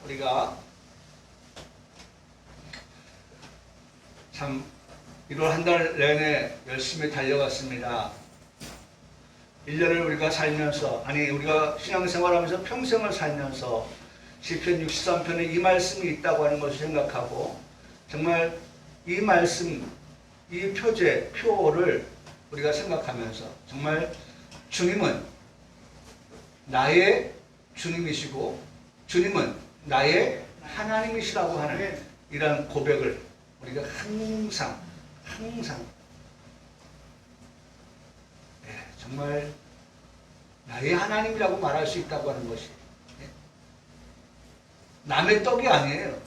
우리가 참 1월 한 달 내내 열심히 달려갔습니다. 1년을 우리가 살면서, 우리가 신앙생활하면서 평생을 살면서 시편 63편에 이 말씀이 있다고 하는 것을 생각하고, 정말 이 말씀, 이 표를 우리가 생각하면서, 정말 주님은 나의 주님이시고 주님은 나의 하나님이시라고 하는 이런 고백을 우리가 항상 정말 나의 하나님이라고 말할 수 있다고 하는 것이 남의 떡이 아니에요.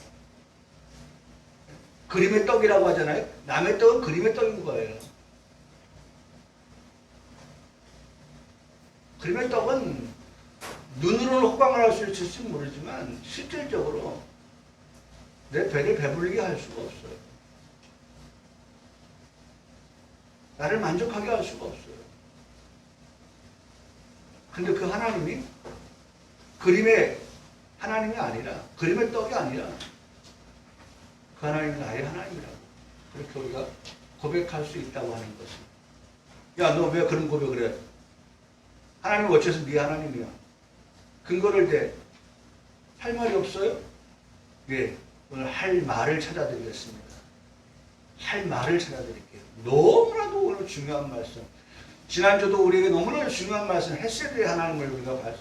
그림의 떡이라고 하잖아요. 남의 떡은 그림의 떡인 거예요. 그림의 떡은 눈으로는 호강을 할 수 있을지 모르지만 실질적으로 내 배를 배부르게 할 수가 없어요. 나를 만족하게 할 수가 없어요. 근데 그 하나님이 그림의 하나님이 아니라, 그림의 떡이 아니라 그 하나님이 나의 하나님이라고 그렇게 우리가 고백할 수 있다고 하는 것을. 야, 너 왜 그런 고백을 해? 하나님 어째서 네 하나님이야? 근거를 대. 할 말이 없어요? 예, 오늘 할 말을 찾아드리겠습니다. 할 말을 찾아드릴게요. 너무나도 오늘 중요한 말씀. 지난주도 우리에게 너무나 중요한 말씀, 헷세드의 하나님을 우리가 봤어.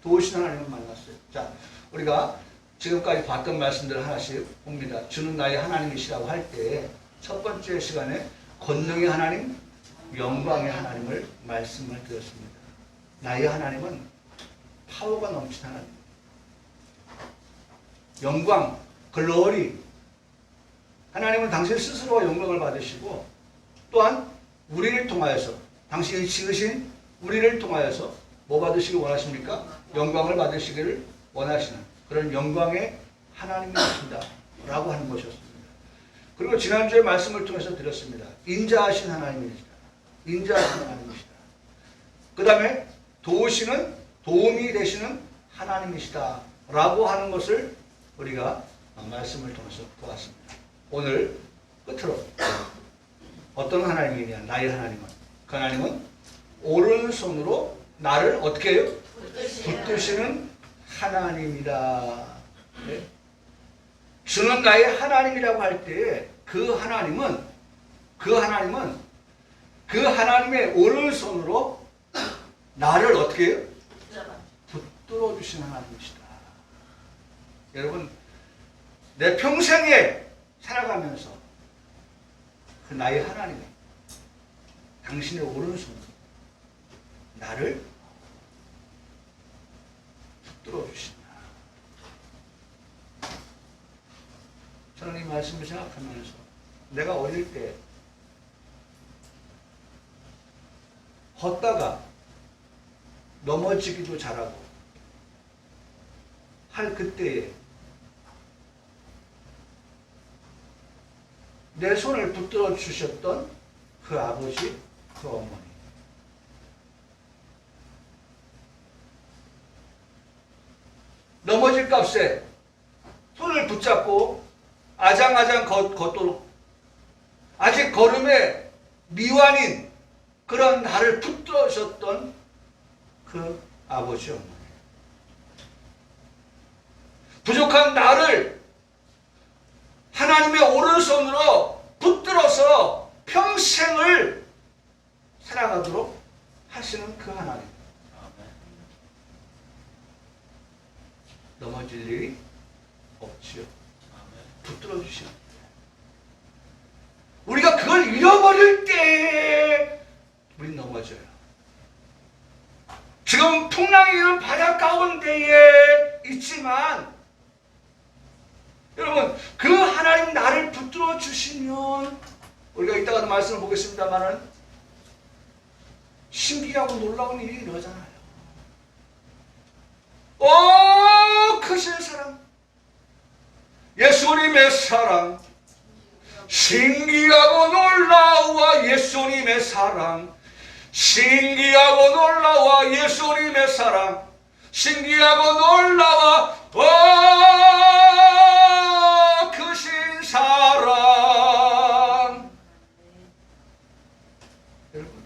도우신 하나님을 만났어요. 자, 우리가 지금까지 봤던 말씀들을 하나씩 봅니다. 주는 나의 하나님이시라고 할 때 첫 번째 시간에 권능의 하나님, 영광의 하나님을 말씀을 드렸습니다. 나의 하나님은 파워가 넘치는 하나님. 영광, 글로리. 하나님은 당신 스스로가 영광을 받으시고 또한 우리를 통하여서, 당신이 지으신 우리를 통하여서 뭐 받으시기 원하십니까? 영광을 받으시기를 원하시는 그런 영광의 하나님이십니다 라고 하는 것이었습니다. 그리고 지난주에 말씀을 통해서 드렸습니다. 인자하신 하나님이시다. 인자하신 하나님이시다. 그 다음에 도우시는, 도움이 되시는 하나님이시다 라고 하는 것을 우리가 말씀을 통해서 보았습니다. 오늘 끝으로 어떤 하나님이냐? 나의 하나님은, 그 하나님은 오른손으로 나를 어떻게 해요? 붙드시는 하나님이다. 네? 주는 나의 하나님이라고 할 때 그 하나님은 그 하나님의 오른손으로 나를 어떻게 해요? 붙들어 주시는 하나님이시다. 여러분, 내 평생에 살아가면서 그 나의 하나님이 당신의 오른손으로 나를 붙들어 주신다. 저는 이 말씀을 생각하면서 내가 어릴 때 걷다가 넘어지기도 잘하고 할 그때에 내 손을 붙들어 주셨던 그 아버지, 그 어머니. 넘어질 값에 손을 붙잡고 아장아장 걷도록 아직 걸음에 미완인 그런 나를 붙들어 주셨던 그 아버지, 어머니. 부족한 나를 하나님의 오른손으로 붙들어서 평생을 살아가도록 하시는 그 하나님. 넘어질 일이 없지요. 붙들어 주시는. 우리가 그걸 잃어버릴 때 우리 넘어져요. 지금 풍랑이 이런 바다 가운데에 있지만 여러분, 그 하나님 나를 붙들어 주시면 우리가 이따가도 말씀을 보겠습니다만은 신기하고 놀라운 일이 일어나잖아요. 오, 크신 사랑, 예수님의 사랑, 신기하고 놀라워 예수님의 사랑, 신기하고 놀라워 예수님의 사랑, 신기하고 놀라워 크신 사랑. 여러분,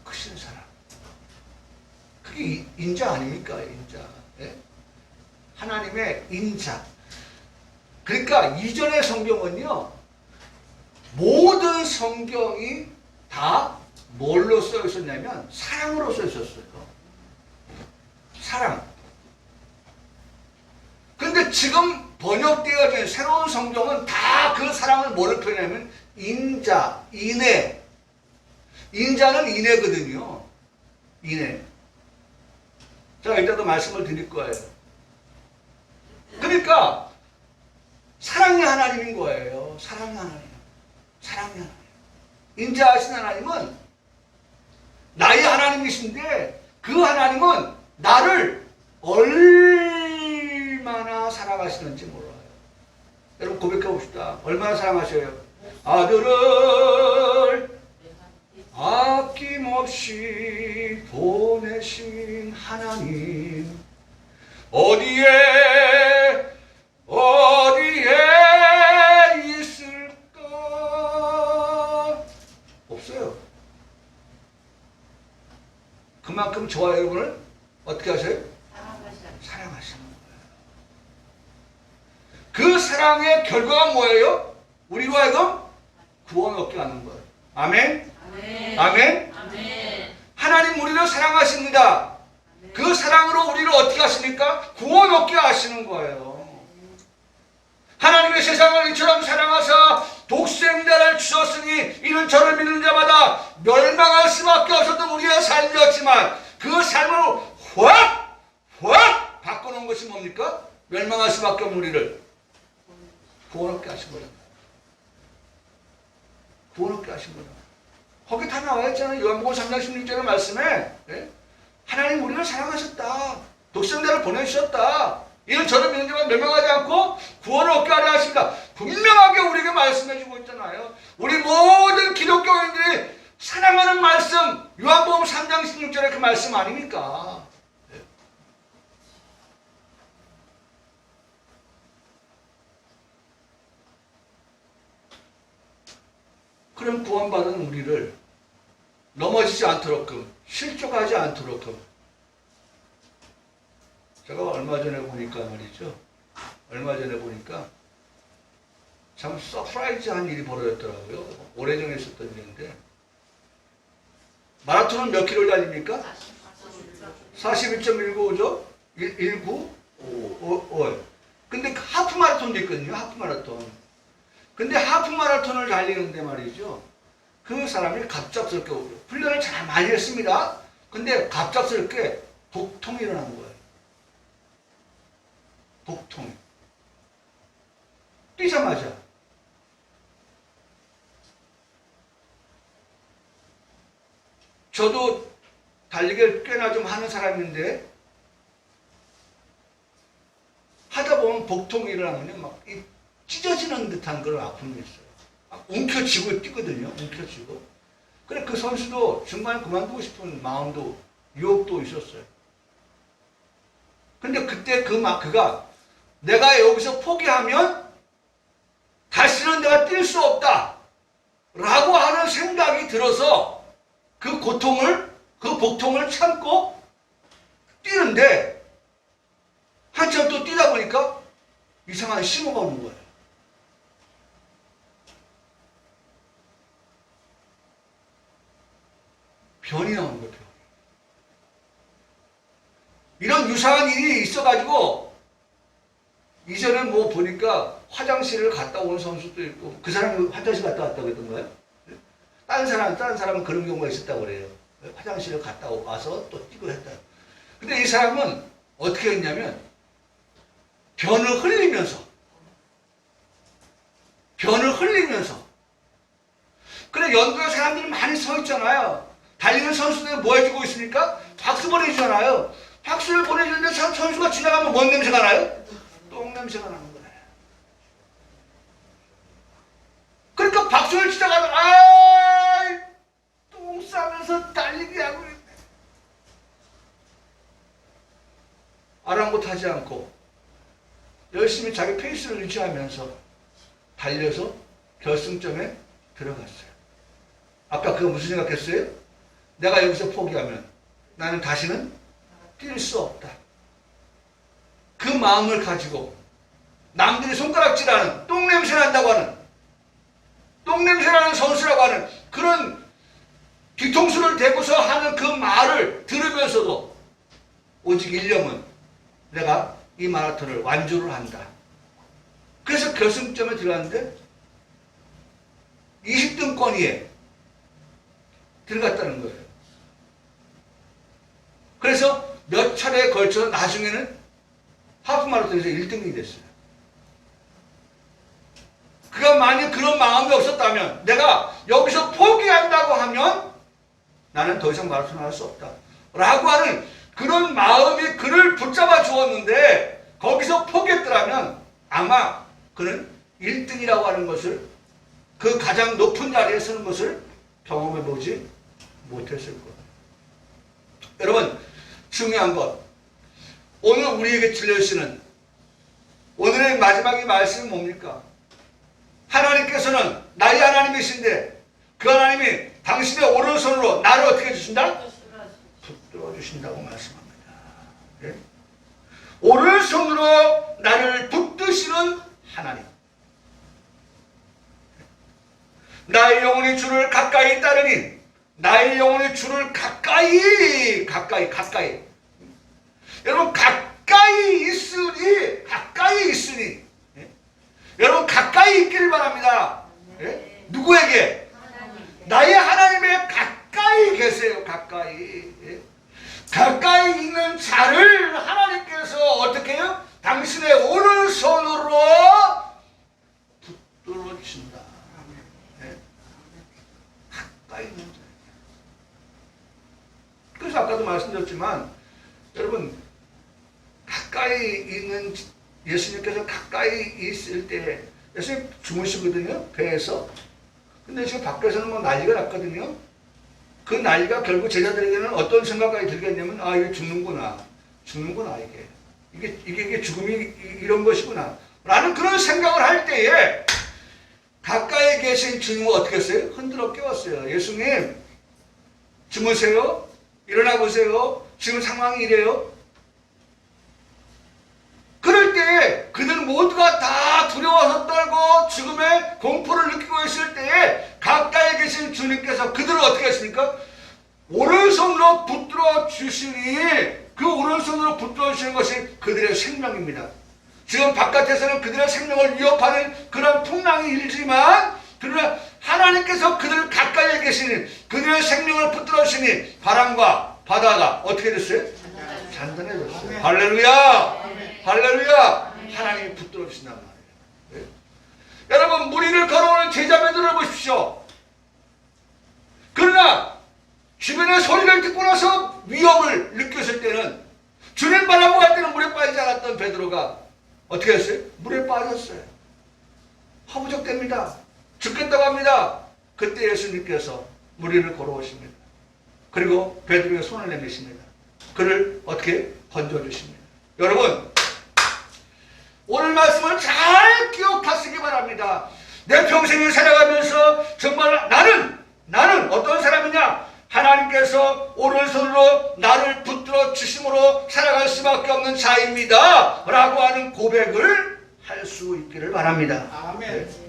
크신 사랑, 그게 인자 아닙니까? 인자. 예? 하나님의 인자. 그러니까 이전의 성경은요, 모든 성경이 다 뭘로 써 있었냐면 사랑으로 써 있었어요. 사랑. 근데 지금 번역되어진 새로운 성경은 다 그 사랑을 뭐를 표현하냐면 인자, 인애. 인자는 인애거든요. 인애. 제가 이따도 말씀을 드릴 거예요. 그러니까 사랑의 하나님인 거예요. 사랑의 하나님. 사랑의 하나님. 인자하신 하나님은 나의 하나님이신데 그 하나님은 나를 얼마나 사랑하시는지 몰라요. 여러분 고백해 봅시다. 얼마나 사랑하셔요? 아들을 아낌없이 보내신 하나님, 어디에 있을까? 없어요. 그만큼 저와 여러분을 어떻게 하세요? 사랑하시는 거예요. 그 사랑의 결과가 뭐예요? 우리로 하여금 구원 얻게 하는 거예요. 아멘? 아멘? 아멘? 아멘. 하나님 우리를 사랑하십니다. 그 사랑으로 우리를 어떻게 하십니까? 구원 얻게 하시는 거예요. 하나님의 세상을 이처럼 사랑하사 독생자를 주셨으니 이는 저를 믿는 자마다 멸망할 수밖에 없었던 우리의 삶이었지만 그 삶을 확 바꿔놓은 것이 뭡니까? 멸망할 수밖에 없는 우리를 구원 얻게 하신 거예요. 구원 얻게 하신 거예요. 거기 다 나와 있잖아요. 요한복음 3장 16절의 말씀에, 예? 하나님 우리를 사랑하셨다. 독생자를 보내주셨다. 이는 저를 믿는 자만 멸망하지 않고 구원을 얻게 하려 하십니다. 분명하게 우리에게 말씀해주고 있잖아요. 우리 모든 기독교인들이 사랑하는 말씀, 요한복음 3장 16절의 그 말씀 아닙니까? 예? 그럼 구원받은 우리를 넘어지지 않도록끔, 실족하지 않도록끔, 제가 얼마 전에 보니까 말이죠. 얼마 전에 보니까 참 서프라이즈한 일이 벌어졌더라고요. 오래전에 있었던 일인데, 마라톤은 몇 킬로를 달립니까? 41.195죠? 195. 근데 하프 마라톤도 있거든요. 하프 마라톤. 근데 하프 마라톤을 달리는데 말이죠. 그 사람이 갑작스럽게 훈련을 잘 많이 했습니다. 근데 갑작스럽게 복통이 일어난 거예요. 복통. 뛰자마자. 저도 달리기를 꽤나 좀 하는 사람인데 하다 보면 복통이 일어나면 막 찢어지는 듯한 그런 아픔이 있어요. 움켜쥐고 뛰거든요. 움켜쥐고. 그래 그 선수도 중간에 그만두고 싶은 마음도 유혹도 있었어요. 근데 그때 그가 내가 여기서 포기하면 다시는 내가 뛸 수 없다 라고 하는 생각이 들어서 그 고통을, 그 복통을 참고 뛰는데 한참 또 뛰다 보니까 이상한 신호가 오는 거예요. 변이 나오는 거예요. 변이. 이런 유사한 일이 있어가지고 이전에 뭐 보니까 화장실을 갔다 온 선수도 있고, 그 사람이 화장실 갔다 왔다고 했던가요? 다른 사람은 그런 경우가 있었다고 그래요. 화장실을 갔다 와서 또 뛰고 했다. 근데 이 사람은 어떻게 했냐면 변을 흘리면서 그래 연구에 사람들이 많이 서 있잖아요. 달리는 선수들이 뭐 해주고 있습니까? 박수 보내주잖아요. 박수를 보내주는데 선수가 지나가면 뭔 냄새가 나요? 똥 냄새가 나는 거예요. 그러니까 거기서 박수를 치다가 아이 똥 싸면서 달리기 하고 있네. 아랑곳하지 않고 열심히 자기 페이스를 유지하면서 달려서 결승점에 들어갔어요. 아까 그거 무슨 생각했어요? 내가 여기서 포기하면 나는 다시는 뛸 수 없다. 그 마음을 가지고 남들이 손가락질하는 똥냄새 난다고 하는 똥냄새 나는 선수라고 하는 그런 뒤통수를 대고서 하는 그 말을 들으면서도 오직 일념은 내가 이 마라톤을 완주를 한다. 그래서 결승점에 들어갔는데 20등권위에 들어갔다는 거예요. 그래서 몇 차례에 걸쳐서 나중에는 하프 마라톤에서 1등이 됐어요. 그가 만약 그런 마음이 없었다면 내가 여기서 포기한다고 하면 나는 더 이상 마라톤을 할 수 없다 라고 하는 그런 마음이 그를 붙잡아 주었는데 거기서 포기했더라면 아마 그는 1등이라고 하는 것을 그 가장 높은 자리에 서는 것을 경험해 보지 못했을 거예요. 여러분 중요한 것 오늘 우리에게 들려주시는 오늘의 마지막의 말씀이 뭡니까? 하나님께서는 나의 하나님이신데 그 하나님이 당신의 오른손으로 나를 어떻게 해주신다? 붙들어 주신다고 말씀합니다. 네? 오른손으로 나를 붙드시는 하나님. 나의 영혼이 주를 가까이 따르니 나의 영혼이 주를 가까이 여러분 가까이 있으니 예? 여러분 가까이 있기를 바랍니다. 예? 누구에게? 나의 하나님의 가까이 계세요. 가까이. 예? 가까이 있는 자를 하나님께서 어떻게 해요? 당신의 오른손으로 붙들어 주신다. 예? 가까이 있는 자. 그래서 아까도 말씀드렸지만 여러분 가까이 있는 예수님께서 가까이 있을 때 예수님 주무시거든요. 배에서. 근데 지금 밖에서는 뭐 난리가 났거든요. 그 난리가 결국 제자들에게는 어떤 생각까지 들겠냐면 아 이게 죽는구나 이게 죽음이 이런 것이구나 라는 그런 생각을 할 때에 가까이 계신 주님은 어떻게 했어요? 흔들어 깨웠어요. 예수님 주무세요. 일어나 보세요. 지금 상황이 이래요. 그럴 때 그들 모두가 다 두려워서 떨고 죽음의 공포를 느끼고 있을 때에 가까이 계신 주님께서 그들을 어떻게 했습니까? 오른손으로 붙들어 주시니 그 오른손으로 붙들어 주시는 것이 그들의 생명입니다. 지금 바깥에서는 그들의 생명을 위협하는 그런 풍랑이 일지만 그러나 하나님께서 그들 가까이에 계시니 그들의 생명을 붙들어 주시니 바람과 바다가 어떻게 됐어요? 잔잔해졌어요. 할렐루야! 할렐루야! 하나님이 붙들어 주신단 말이에요. 네? 여러분 무리를 걸어오는 제자매들을 보십시오. 그러나 주변의 소리를 듣고 나서 위협을 느꼈을 때는 주님 바라보고 갈 때는 물에 빠지지 않았던 베드로가 어떻게 했어요? 물에 빠졌어요. 허무적됩니다. 죽겠다고 합니다. 그때 예수님께서 무리를 걸어오십니다. 그리고 베드로의 손을 내미십니다. 그를 어떻게 건져주십니다. 여러분 오늘 말씀을 잘 기억하시기 바랍니다. 내 평생을 살아가면서 정말 나는 어떤 사람이냐? 하나님께서 오른손으로 나를 붙들어 주심으로 살아갈 수밖에 없는 자입니다 라고 하는 고백을 할 수 있기를 바랍니다. 아멘. 네.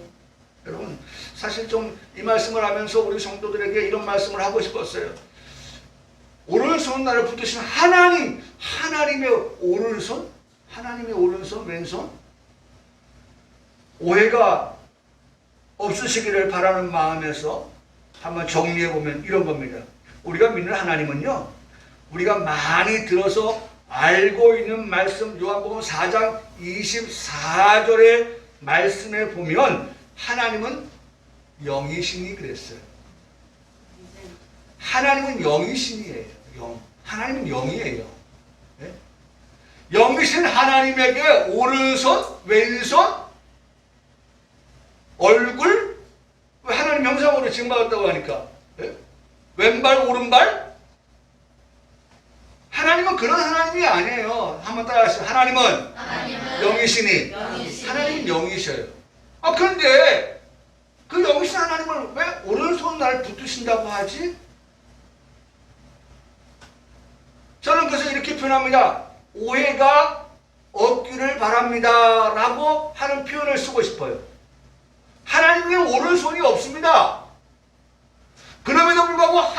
여러분 사실 좀 이 말씀을 하면서 우리 성도들에게 이런 말씀을 하고 싶었어요. 오른손 나를 붙드신 하나님의 오른손? 하나님의 오른손, 왼손? 오해가 없으시기를 바라는 마음에서 한번 정리해보면 이런 겁니다. 우리가 믿는 하나님은요, 우리가 많이 들어서 알고 있는 말씀, 요한복음 4장 24절의 말씀에 보면 하나님은 영이시니 그랬어요. 하나님은 영이신이에요. 하나님은 영이에요. 네? 영이신 하나님에게 오른손, 왼손, 얼굴, 오른손으로 징받았다고 하니까 예? 왼발 오른발? 하나님은 그런 하나님이 아니에요. 한번 따라하시죠. 하나님은 영이시니 하나님은 영이셔요. 그런데 그 영이신 하나님을 왜 오른손 날 붙드신다고 하지? 저는 그래서 이렇게 표현합니다. 오해가 없기를 바랍니다 라고 하는 표현을 쓰고 싶어요. 하나님의 오른손이 없습니다. 그럼에도 불구하고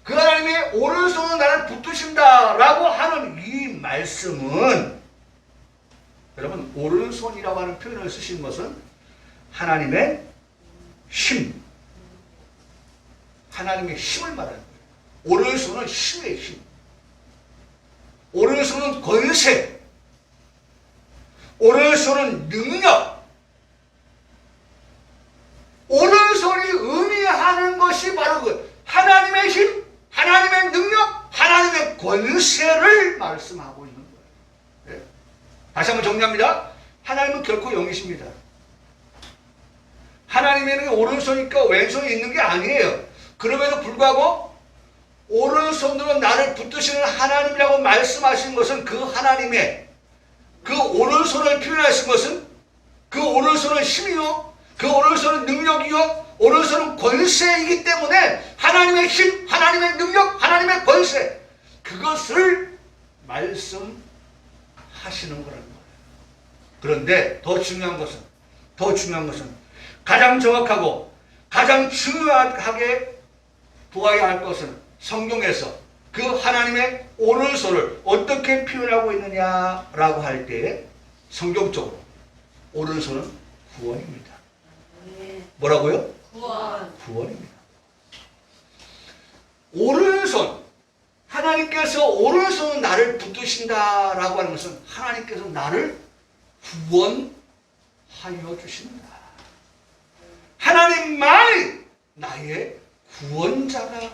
그 하나님의 오른손은 나를 붙드신다 라고 하는 이 말씀은, 여러분, 오른손이라고 하는 표현을 쓰신 것은 하나님의 힘, 하나님의 힘을 말하는 거예요. 오른손은 힘의 힘, 오른손은 권세, 오른손은 능력, 오른손이 의미하는 것이 바로 그 하나님의 힘, 하나님의 능력, 하나님의 권세를 말씀하고 있는 거예요. 네. 다시 한번 정리합니다. 하나님은 결코 영이십니다. 하나님에는 오른손이 있고 왼손이 있는 게 아니에요. 그럼에도 불구하고 오른손으로 나를 붙드시는 하나님이라고 말씀하신 것은 그 하나님의 그 오른손을 표현하신 것은 그 오른손은 힘이요, 그 오른손은 능력이요, 오른손은 권세이기 때문에 하나님의 힘, 하나님의 능력, 하나님의 권세, 그것을 말씀하시는 거라는 거예요. 그런데 더 중요한 것은 가장 정확하고 가장 중요하게 보아야 할 것은 성경에서 그 하나님의 오른손을 어떻게 표현하고 있느냐라고 할 때 성경적으로 오른손은 구원입니다. 뭐라고요? 구원입니다. 오른손, 하나님께서 오른손은 나를 붙드신다라고 하는 것은 하나님께서 나를 구원하여 주신다. 하나님만이 나의 구원자가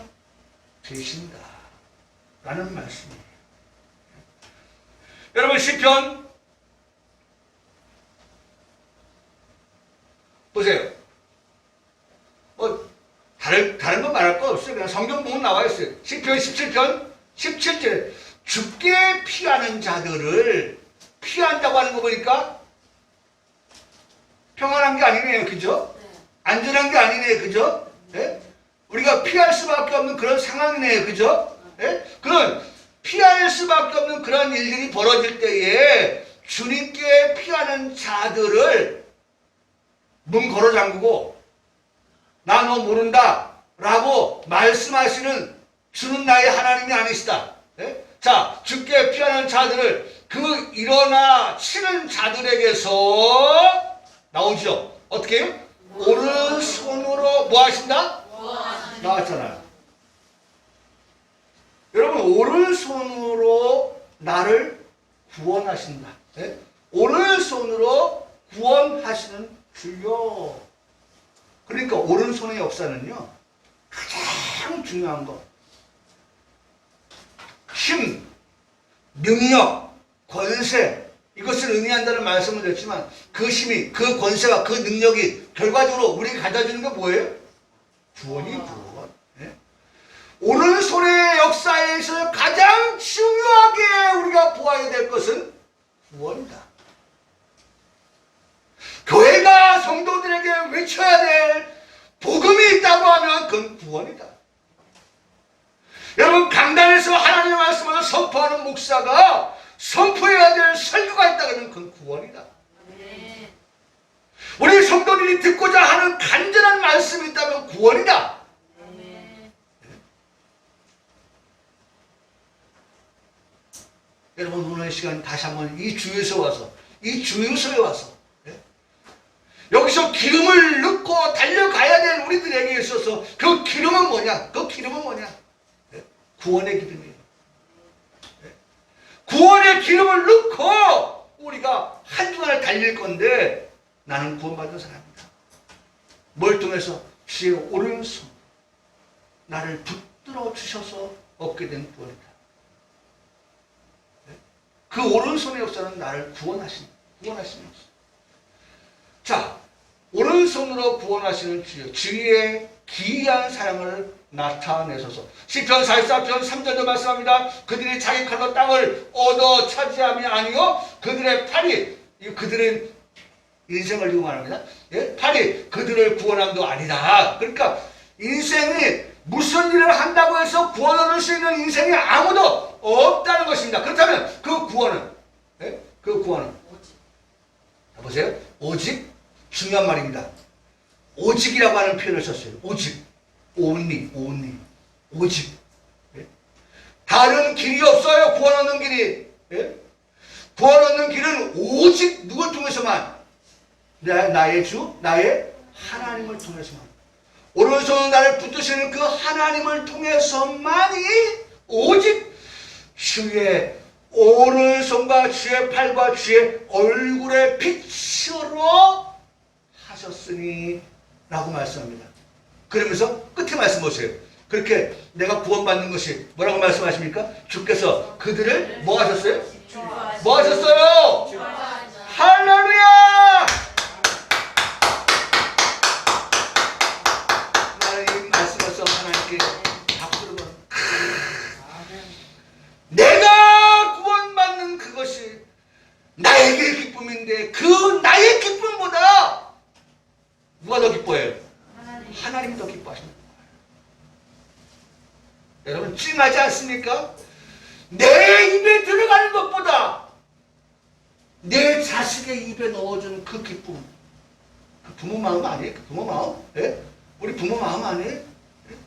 되신다 라는 말씀이에요. 여러분, 시편 보세요. 다른 거 말할 거 없어요. 그냥 성경 보면 나와 있어요. 시편 17편 17절에 죽게 피하는 자들을 피한다고 하는 거 보니까 평안한 게 아니네요. 그죠? 안전한 게 아니네요. 그죠? 네? 우리가 피할 수밖에 없는 그런 상황이네요. 그죠? 네? 그런 피할 수밖에 없는 그런 일들이 벌어질 때에 주님께 피하는 자들을 문 걸어 잠그고 나 너 모른다 라고 말씀하시는 주는 나의 하나님이 아니시다. 네? 자, 주께 피하는 자들을 그 일어나 치는 자들에게서 나오죠. 어떻게 해요? 오른손으로 뭐 하신다? 나왔잖아요. 여러분, 오른손으로 나를 구원하신다. 네? 오른손으로 구원하시는 주요. 그러니까 오른손의 역사는요, 가장 중요한 거, 힘, 능력, 권세, 이것을 의미한다는 말씀을 드렸지만 그 힘이, 그 권세가, 그 능력이 결과적으로 우리에게 가져주는 게 뭐예요? 구원이 구원. 네? 오른손의 역사에서 가장 중요하게 우리가 보아야 될 것은 구원이다. 교회가 성도들에게 외쳐야 될 복음이 있다고 하면 그건 구원이다. 여러분, 강단에서 하나님의 말씀을 선포하는 목사가 선포해야 될 설교가 있다 그러면 그건 구원이다. 우리 성도들이 듣고자 하는 간절한 말씀이 있다면 구원이다. 여러분, 오늘 시간 다시 한번 이 주유소에 와서 여기서 기름을 넣고 달려가야 될 우리들에게 있어서 그 기름은 뭐냐? 구원의 기름이에요. 구원의 기름을 넣고 우리가 한 주간을 달릴 건데 나는 구원받은 사람이다. 뭘 통해서? 주의 오른손 나를 붙들어 주셔서 얻게 된 구원이다. 그 오른손의 역사는 나를 구원하신 역사. 자, 오른손으로 구원하시는 주여, 주의 기이한 사랑을 나타내소서. 시편 44편 3절도 말씀합니다. 그들이 자기 칼로 땅을 얻어 차지함이 아니요 그들의 팔이, 그들의 인생을 이고 말합니다. 예? 팔이 그들을 구원함도 아니다. 그러니까 인생이 무슨 일을 한다고 해서 구원 얻을 수 있는 인생이 아무도 없다는 것입니다. 그렇다면 그 구원은, 예? 그 구원은 보세요. 오직, 중요한 말입니다. 오직이라고 하는 표현을 썼어요. 오직, only, 오직. 예? 다른 길이 없어요. 구원 얻는 길이. 예? 구원 얻는 길은 오직 누굴 통해서만, 나의 주, 나의 하나님을 통해서만. 오른손으로 나를 붙드시는 그 하나님을 통해서만이 오직 주의 오른손과 주의 팔과 주의 얼굴의 빛으로 하셨으니 라고 말씀합니다. 그러면서 끝에 말씀 보세요. 그렇게 내가 구원받는 것이 뭐라고 말씀하십니까? 주께서 그들을 뭐 하셨어요? 뭐 하셨어요? 할렐루야! 나는 이 말씀에서 하나님께 박수를 받는, 내가 구원받는 그것이 나에게 기쁨인데 그 나의 기쁨보다 누가 더 기뻐해요? 하나님이 더 기뻐하십니다. 여러분 찡하지 않습니까? 내 입에 들어가는 것보다 내 자식의 입에 넣어주는 그 기쁨, 그 부모 마음 아니에요? 그 부모 마음? 예? 우리 부모 마음 아니에요? 예?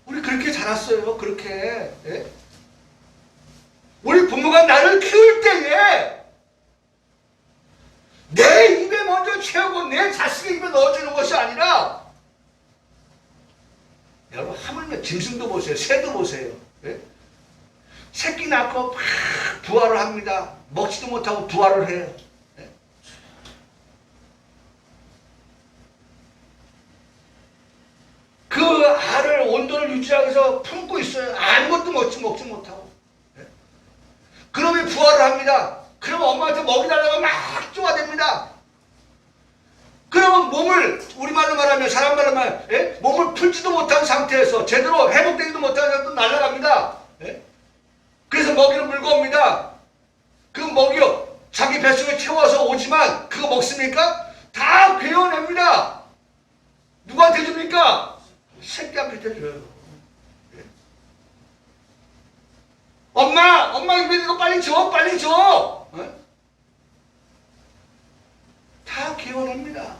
우리 그렇게 자랐어요. 그렇게. 예? 우리 부모가 나를 키울 때에 내 입에 먼저 채우고 내 자식의 입에 넣어주는 것이 아니라, 여러분 하물며 짐승도 보세요. 새도 보세요. 예? 새끼 낳고 막 부화를 합니다. 먹지도 못하고 부화를 해요. 예? 그 알을 온도를 유지하기 위해서 품고 있어요. 아무것도 먹지 못하고. 예? 그러면 부화를 합니다. 그러면 엄마한테 먹이 달라고 막 쪼아댑니다. 그러면 몸을, 우리말로 말하면, 사람말로 말하면, 예? 몸을 풀지도 못한 상태에서 제대로 회복되지도 못한 상태에서 날아갑니다. 예? 그래서 먹이를 물고 옵니다. 그 먹이요, 자기 뱃속에 채워서 오지만 그거 먹습니까? 다 괴어냅니다. 누구한테 줍니까? 새끼한테 줘요. 예? 엄마 입에 있는 거 빨리 줘. 예? 다 개원합니다.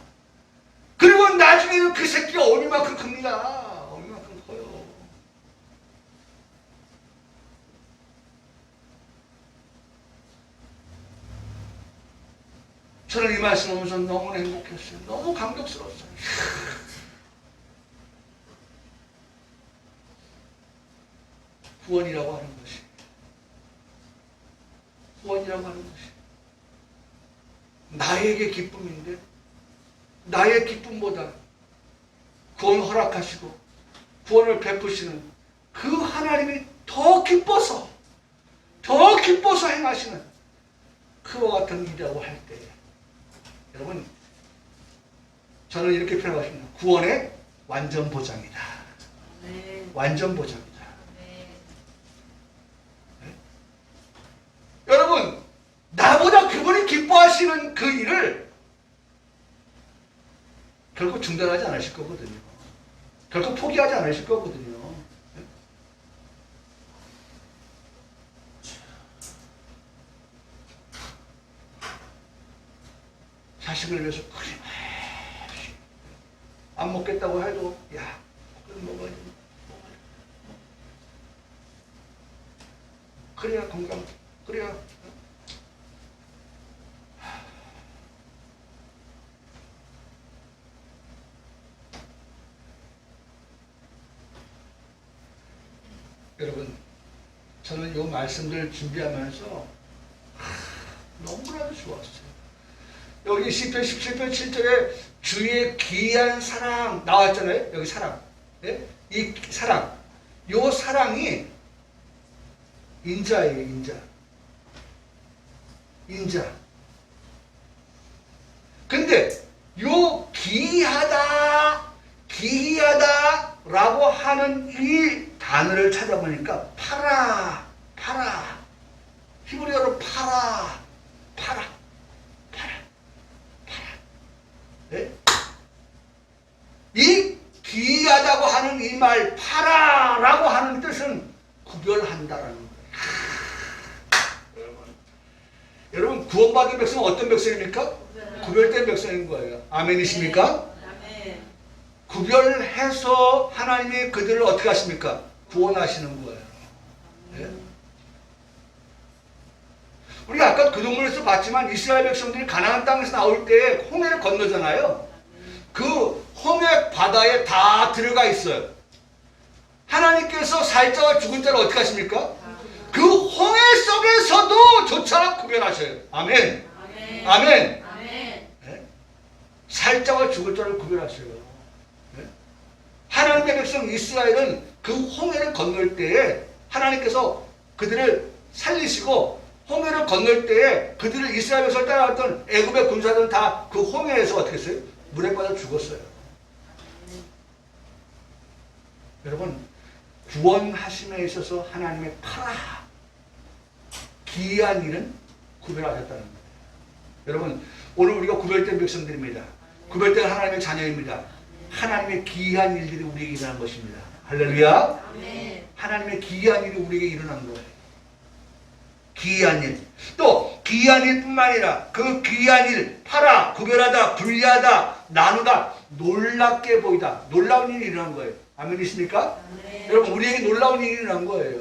그리고 나중에는 그 새끼가 어미만큼 큽니다. 어미만큼 커요. 저는 이 말씀하면서 너무 행복했어요. 너무 감격스러웠어요. 구원이라고 하는 것이, 구원이라고 하는 것이 나에게 기쁨인데, 나의 기쁨보다 구원 허락하시고 구원을 베푸시는 그 하나님이 더 기뻐서 행하시는 그와 같은 일이라고 할 때, 여러분 저는 이렇게 표현하십니다. 구원의 완전 보장이다. 네. 완전 보장이다. 네. 네? 여러분 나보다 그분이 기뻐하시는 그 일을 결코 중단하지 않으실 거거든요. 결코 포기하지 않으실 거거든요. 자식을 위해서 그래 안 먹겠다고 해도 야 그럼 먹어야지. 그래야 건강, 그래야. 여러분 저는 이 말씀들 준비하면서 너무나도 좋았어요. 여기 시편 17편 7절에 주의 귀한 사랑 나왔잖아요. 여기 사랑. 예? 이 사랑. 요 사랑이 인자예요, 인자. 인자. 근데 요 기이하다라고 하는 이 단어를 찾아보니까 파라. 히브리어로 파라. 네? 이 기이하다고 하는 이 말 파라라고 하는 뜻은 구별한다라는 거예요. 여러분 구원받은 백성은 어떤 백성입니까? 구별된 백성인 거예요. 아멘이십니까? 아멘. 구별해서 하나님이 그들을 어떻게 하십니까? 구원하시는 거예요. 네? 우리가 아까 그 동물에서 봤지만 이스라엘 백성들이 가나안 땅에서 나올 때 홍해를 건너잖아요. 그 홍해 바다에 다 들어가 있어요. 하나님께서 살자와 죽은 자를 어떻게 하십니까? 그 홍해 속에서도 조차 구별하셔요. 아멘. 아멘. 네? 살자와 죽을 자를 구별하셔요. 네? 하나님의 백성 이스라엘은 그 홍해를 건널 때에 하나님께서 그들을 살리시고 홍해를 건널 때에 그들을 이스라엘 백성을 따라왔던 애굽의 군사들은 다 그 홍해에서 어떻게 했어요? 물에 빠져 죽었어요. 여러분 구원하심에 있어서 하나님의 파라 기이한 일은 구별하셨다는 거예요. 여러분 오늘 우리가 구별된 백성들입니다. 구별된 하나님의 자녀입니다. 하나님의 기이한 일들이 우리에게 일어난 것입니다. 할렐루야. 아멘. 하나님의 기이한 일이 우리에게 일어난 거예요. 기이한 일. 또 기이한 일뿐만 아니라 그 기이한 일, 파라, 구별하다, 분리하다, 나누다, 놀랍게 보이다. 놀라운 일이 일어난 거예요. 아멘이십니까? 아멘. 여러분 우리에게 놀라운 일이 일어난 거예요.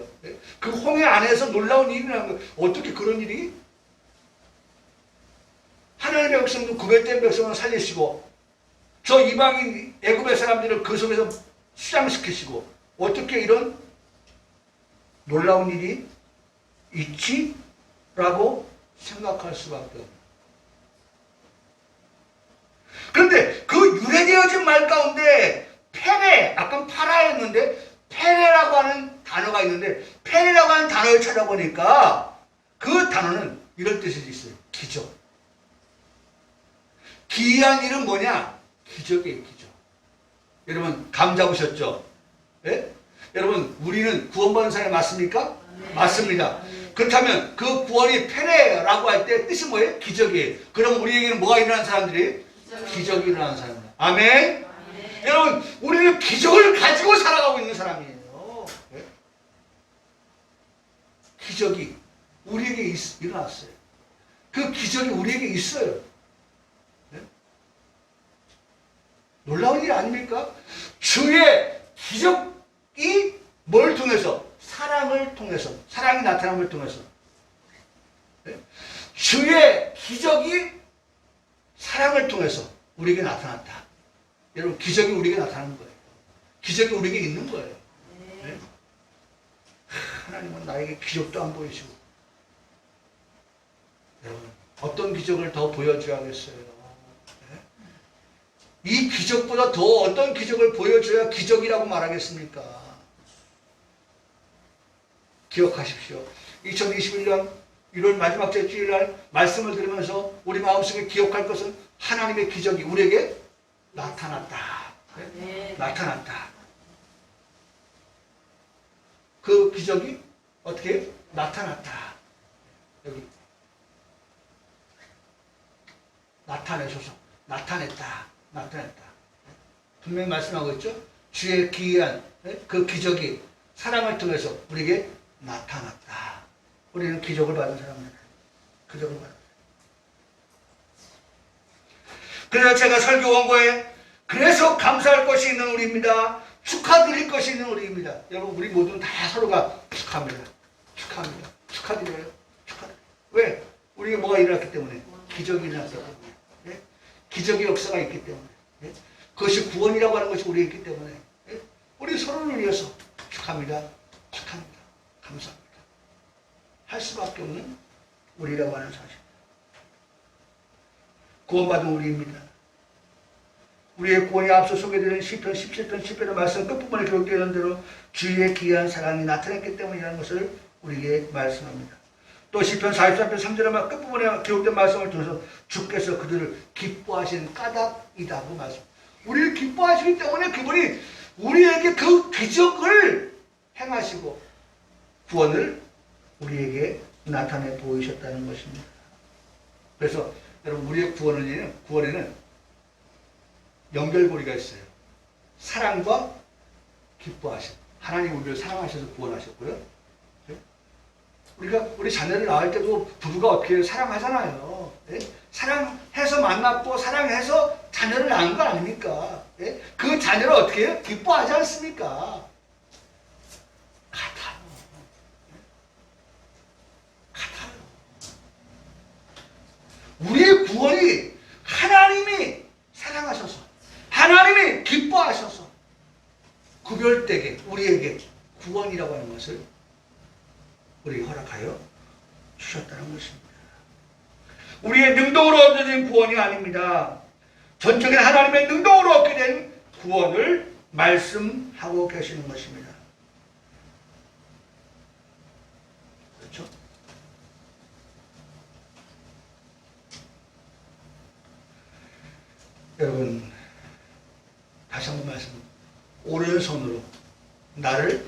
그 홍해 안에서 놀라운 일이 일어난 거예요. 어떻게 그런 일이? 하나님의 백성도 구별된 백성을 살리시고 저 이방인 애굽의 사람들을 그 속에서 수장시키시고 어떻게 이런 놀라운 일이 있지? 라고 생각할 수밖에 없어요. 그런데 그 유래되어진 말 가운데 페레, 아까 파라였는데 페레라고 하는 단어가 있는데 페레라고 하는 단어를 찾아보니까 그 단어는 이런 뜻이 있어요. 기적. 기이한 일은 뭐냐? 기적이에요, 기적. 여러분 감 잡으셨죠? 예? 여러분 우리는 구원받은 사람이 맞습니까? 네. 맞습니다. 네. 그렇다면 그 구원이 페레라고 할 때 뜻이 뭐예요? 기적이에요. 그럼 우리에게는 뭐가 일어난 사람들이? 기적이 일어난 사람입니다. 아멘? 아멘. 여러분 우리는 기적을 가지고 살아가고 있는 사람이에요. 예? 기적이 우리에게 일어났어요. 그 기적이 우리에게 있어요. 예? 놀라운 일 아닙니까? 주의 기적이 뭘 통해서? 사랑을 통해서, 사랑이 나타남을 통해서. 네? 주의 기적이 사랑을 통해서 우리에게 나타났다. 여러분 기적이 우리에게 나타나는 거예요. 기적이 우리에게 있는 거예요. 네? 하나님은 나에게 기적도 안 보이시고 여러분 어떤 기적을 더 보여줘야겠어요. 네? 이 기적보다 더 어떤 기적을 보여줘야 기적이라고 말하겠습니까? 기억하십시오. 2021년 1월 마지막 주일 날 말씀을 들으면서 우리 마음속에 기억할 것은 하나님의 기적이 우리에게 나타났다. 네? 나타났다. 그 기적이 어떻게 나타났다. 여기 나타내소서. 나타냈다. 분명히 말씀하고 있죠. 주의 기이한 그 기적이 사랑을 통해서 우리에게 나타났다. 우리는 기적을 받은 사람입니다. 기적을 받은. 그래서 제가 설교 원고에 그래서 감사할 것이 있는 우리입니다. 축하드릴 것이 있는 우리입니다. 여러분 우리 모두는 다 서로가 축하합니다. 축하드려요. 왜? 우리가 뭐가 일어났기 때문에 기적이 일어났기 때문에 예? 기적의 역사가 있기 때문에 예? 그것이 구원이라고 하는 것이 우리에 있기 때문에 예? 우리 서로를 위해서 축하합니다. 감사합니다. 할 수밖에 없는 우리라고 하는 사실. 구원받은 우리입니다. 우리의 구원이 앞서 소개되는 시편 17편 10편의 말씀 끝부분에 기록되어 있는 대로 주의 기이한 사랑이 나타났기 때문이라는 것을 우리에게 말씀합니다. 또 시편 43편 3절의 끝부분에 기록된 말씀을 통해서 주께서 그들을 기뻐하신 까닭이다고 말씀. 우리를 기뻐하시기 때문에 그분이 우리에게 그 기적을 행하시고 구원을 우리에게 나타내 보이셨다는 것입니다. 그래서 여러분 우리의 구원에는 연결고리가 있어요. 사랑과 기뻐하심. 하나님 우리를 사랑하셔서 구원하셨고요. 우리 자녀를 낳을 때도 부부가 어떻게 사랑하잖아요. 예? 사랑해서 만났고 사랑해서 자녀를 낳은 거 아닙니까? 예? 그 자녀를 어떻게 해요? 기뻐하지 않습니까? 같아요. 같아요. 우리의 구원이 하나님이 사랑하셔서 하나님이 기뻐하셔서 구별되게 우리에게 구원이라고 하는 것을 우리에게 허락하여 주셨다는 것입니다. 우리의 능동으로 얻어진 구원이 아닙니다. 전적인 하나님의 능동으로 얻게 된 구원을 말씀하고 계시는 것입니다. 그렇죠? 여러분 다시 한번 말씀. 오른손으로 나를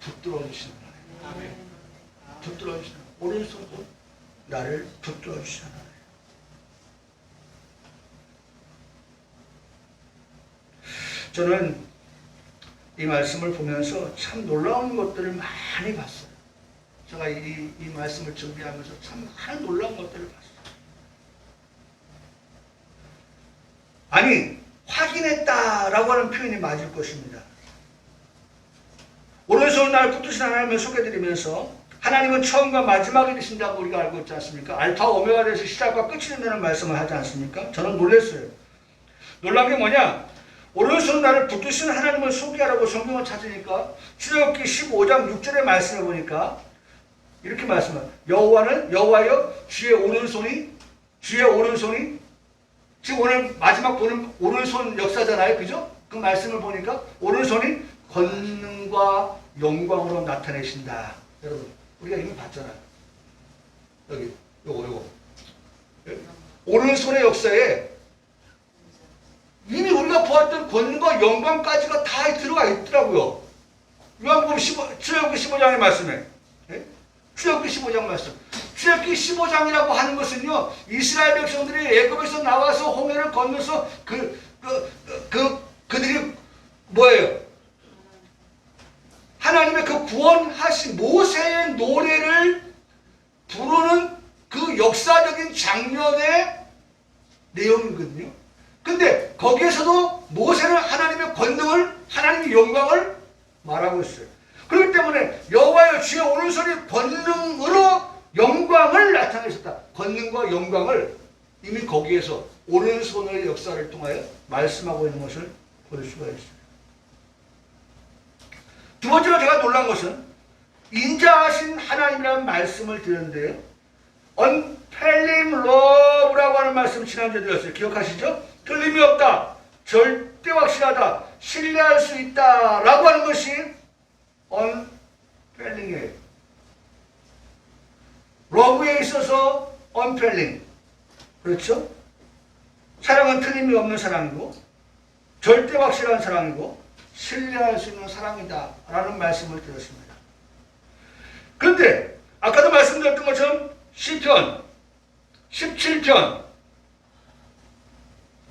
붙들어 주시는 하나님. 붙들어 주시는 오른손으로 나를 붙들어 주시는 하나님. 저는 이 말씀을 보면서 참 놀라운 것들을 많이 봤어요. 제가 이 말씀을 준비하면서 참 많은 놀라운 것들을 봤어요. 아니 확인했다라고 하는 표현이 맞을 것입니다. 오른손으로 나를 붙드신 하나님을 소개해드리면서 하나님은 처음과 마지막이 되신다고 우리가 알고 있지 않습니까? 알파 오메가 되서 시작과 끝이 된다는 말씀을 하지 않습니까? 저는 놀랐어요. 놀란 게 뭐냐? 오른손으로 나를 붙드신 하나님을 소개하라고 성경을 찾으니까 출애굽기 15장 6절의 말씀을 보니까 이렇게 말씀합니다. 여호와여 주의 오른손이 지금 오늘 마지막 보는 오른손 역사잖아요. 그죠? 그 말씀을 보니까 오른손이 권능과 영광으로 나타내신다. 여러분, 우리가 이미 봤잖아요. 여기, 요거. 오른손의 역사에 이미 우리가 보았던 권능과 영광까지가 다 들어가 있더라고요. 요한복음 출애굽기 15장의 말씀에. 출애굽기 15장 말씀. 출애굽기 15장이라고 하는 것은요, 이스라엘 백성들이 애굽에서 나와서 홍해를 건너서 그들이 뭐예요? 하나님의 그 구원하신 모세의 노래를 부르는 그 역사적인 장면의 내용이거든요. 근데 거기에서도 모세는 하나님의 권능을, 하나님의 영광을 말하고 있어요. 그렇기 때문에 여호와여 주의 오른손이 권능으로 영광을 나타내셨다. 권능과 영광을 이미 거기에서 오른손의 역사를 통하여 말씀하고 있는 것을 볼 수가 있어요. 두 번째로 제가 놀란 것은 인자하신 하나님이라는 말씀을 드렸는데요. unfailing love라고 하는 말씀 지난주에 드렸어요. 기억하시죠? 틀림이 없다. 절대 확실하다. 신뢰할 수 있다. 라고 하는 것이 unfailing이에요. 러브에 있어서 unfailing. 그렇죠? 사랑은 틀림이 없는 사랑이고 절대 확실한 사랑이고 신뢰할 수 있는 사랑이다 라는 말씀을 드렸습니다. 그런데 아까도 말씀드렸던 것처럼 시편 17편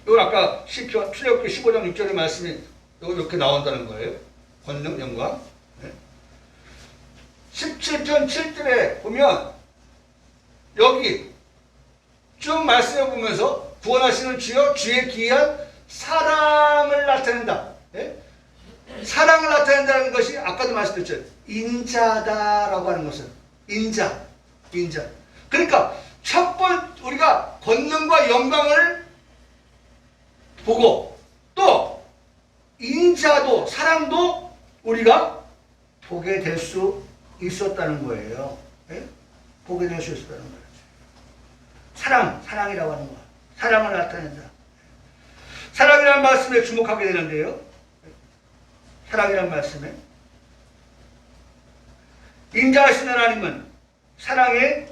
이건 아까 시편 출애굽기 15장 6절의 말씀이 이렇게 나온다는 거예요. 권능 영광. 17편 7절에 보면 여기 쭉 말씀해 보면서 구원하시는 주여 주의 기이한 사랑을 나타낸다. 사랑을 나타낸다는 것이 아까도 말씀드렸죠. 인자다라고 하는 것은 인자. 그러니까 첫 번째 우리가 권능과 영광을 보고 또 인자도 사랑도 우리가 보게 될 수 있었다는 거예요. 보게 될 수 있었다는 거예요. 사랑이라고 하는 거. 사랑을 나타낸다. 사랑이라는 말씀에 주목하게 되는데요. 사랑이라는 말씀에 인자하신 하나님은 사랑의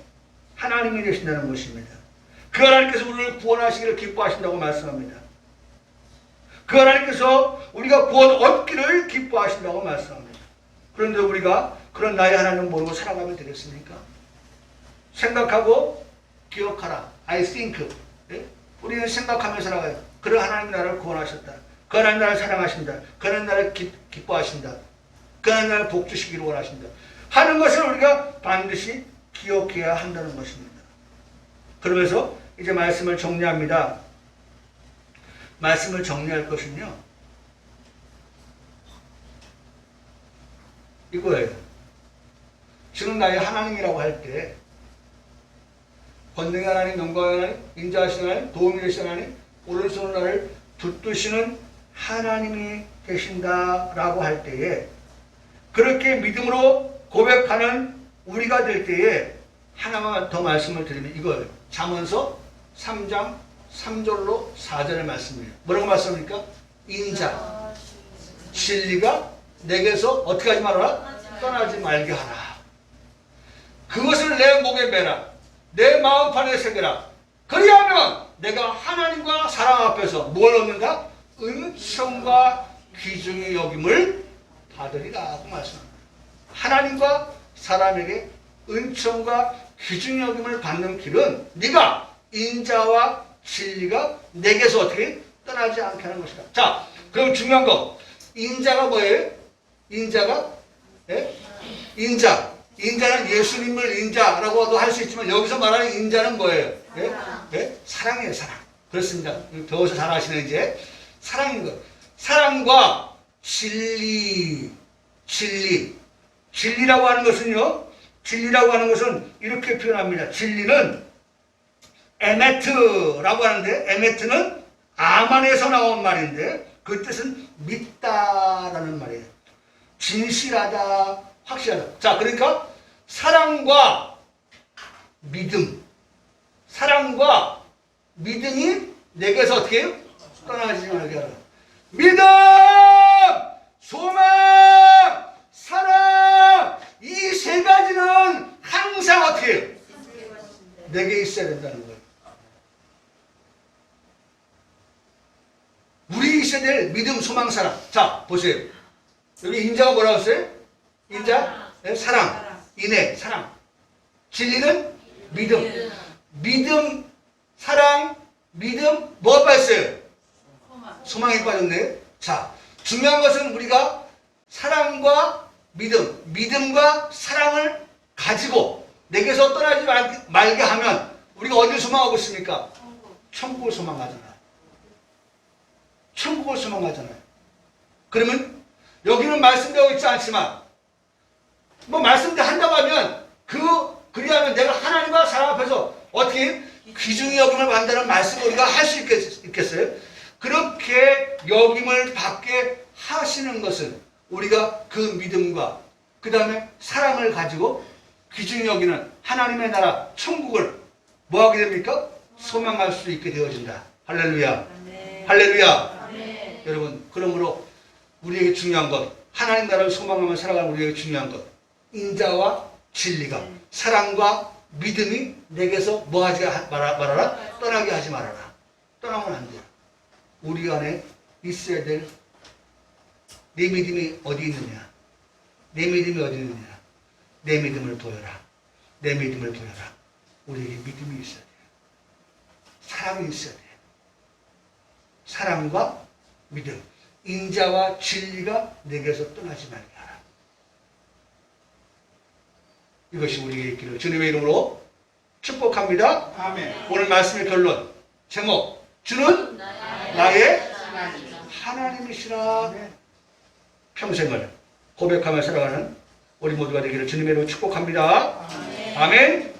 하나님이 되신다는 것입니다. 그 하나님께서 우리를 구원하시기를 기뻐하신다고 말씀합니다. 그 하나님께서 우리가 구원 얻기를 기뻐하신다고 말씀합니다. 그런데 우리가 그런 나의 하나님을 모르고 살아가면 되겠습니까? 생각하고 기억하라. I think. 네? 우리는 생각하며 살아가요. 그런 하나님이 나를 구원하셨다. 그 하나님 나를 사랑하신다. 그 하나님 나를 기뻐하신다. 그 하나님 나를 복주시기를 원하신다. 하는 것을 우리가 반드시 기억해야 한다는 것입니다. 그러면서 이제 말씀을 정리합니다. 말씀을 정리할 것은요, 이거예요. 지금 나의 하나님이라고 할 때 권능의 하나님, 영광의 하나님, 인자하신 하나님, 도움이 되신 하나님, 오른손으로 나를 붙드시는 하나님이 계신다라고 할 때에, 그렇게 믿음으로 고백하는 우리가 될 때에 하나만 더 말씀을 드리면 이거예요. 잠언서 3장 3절로 4절의 말씀이에요. 뭐라고 말씀합니까? 인자, 진리가 내게서 어떻게 하지 말아라? 떠나지 말게 하라. 그것을 내 목에 매라. 내 마음판에 새겨라. 그리하면 내가 하나님과 사람 앞에서 뭘 얻는다? 은총과 귀중히 여김을 받으리라 하고 말씀합니다. 하나님과 사람에게 은총과 귀중히 여김을 받는 길은 네가 인자와 진리가 내게서 어떻게 떠나지 않게 하는 것이다. 자, 그럼 중요한 거, 인자가 뭐예요? 인자가 인자. 인자는 예수님을 인자라고도 할 수 있지만 여기서 말하는 인자는 뭐예요? 사랑이에요, 사랑. 그렇습니다. 배워서 잘 아시네, 이제. 사랑인 것. 사랑과 진리. 진리라고 하는 것은요, 진리라고 하는 것은 이렇게 표현합니다. 진리는 에메트라고 하는데, 에메트는 아만에서 나온 말인데, 그 뜻은 믿다라는 말이에요. 진실하다, 확실하다. 자, 그러니까 사랑과 믿음, 사랑과 믿음이 내게서 어떻게 해요? 떠나지 말게 하라. 믿음, 소망, 사랑, 이 세 가지는 항상 어떻게 해요? 내게 있어야 된다는 거예요. 우리 있어야 될 믿음, 소망, 사랑. 자, 보세요. 여기 인자가 뭐라고 했어요? 인자, 사랑, 인애, 사랑. 진리는 믿음. 믿음, 사랑, 믿음, 뭐가 빠졌어요? 소망이 빠졌네. 자, 중요한 것은 우리가 사랑과 믿음, 믿음과 사랑을 가지고 내게서 떠나지 말게 하면 우리가 어디를 소망하고 있습니까? 천국을 소망하잖아요. 천국을 소망하잖아요. 그러면 여기는 말씀되어 있지 않지만 뭐 말씀대 한다고 하면 그리하면 내가 하나님과 사람 앞에서 어떻게 귀중히 여김을 받는다는 말씀을 우리가 할 수 있겠어요? 그렇게 여김을 받게 하시는 것은 우리가 그 믿음과 그 다음에 사랑을 가지고 귀중히 여기는 하나님의 나라 천국을 뭐하게 됩니까? 소망할 수 있게 되어진다. 할렐루야. 네. 할렐루야. 네. 여러분, 그러므로 우리에게 중요한 것, 하나님 나라를 소망하며 살아가는 우리에게 중요한 것, 인자와 진리가, 사랑과 믿음이 내게서 뭐하지 말아라? 떠나게 하지 말아라. 떠나면 안 돼요. 우리 안에 있어야 될 내 믿음이 어디 있느냐? 내 믿음이 어디 있느냐? 내 믿음을 보여라. 내 믿음을 보여라. 우리에게 믿음이 있어야 돼요. 사랑이 있어야 돼요. 사랑과 믿음, 인자와 진리가 내게서 떠나지 말게 하라. 이것이 우리에게 있기를 주님의 이름으로 축복합니다. 아멘. 오늘 말씀의 결론, 제목, 주는 나의 하나님이시라. 평생을 고백하며 살아가는 우리 모두가 되기를 주님의 이름으로 축복합니다. 아멘. 아멘.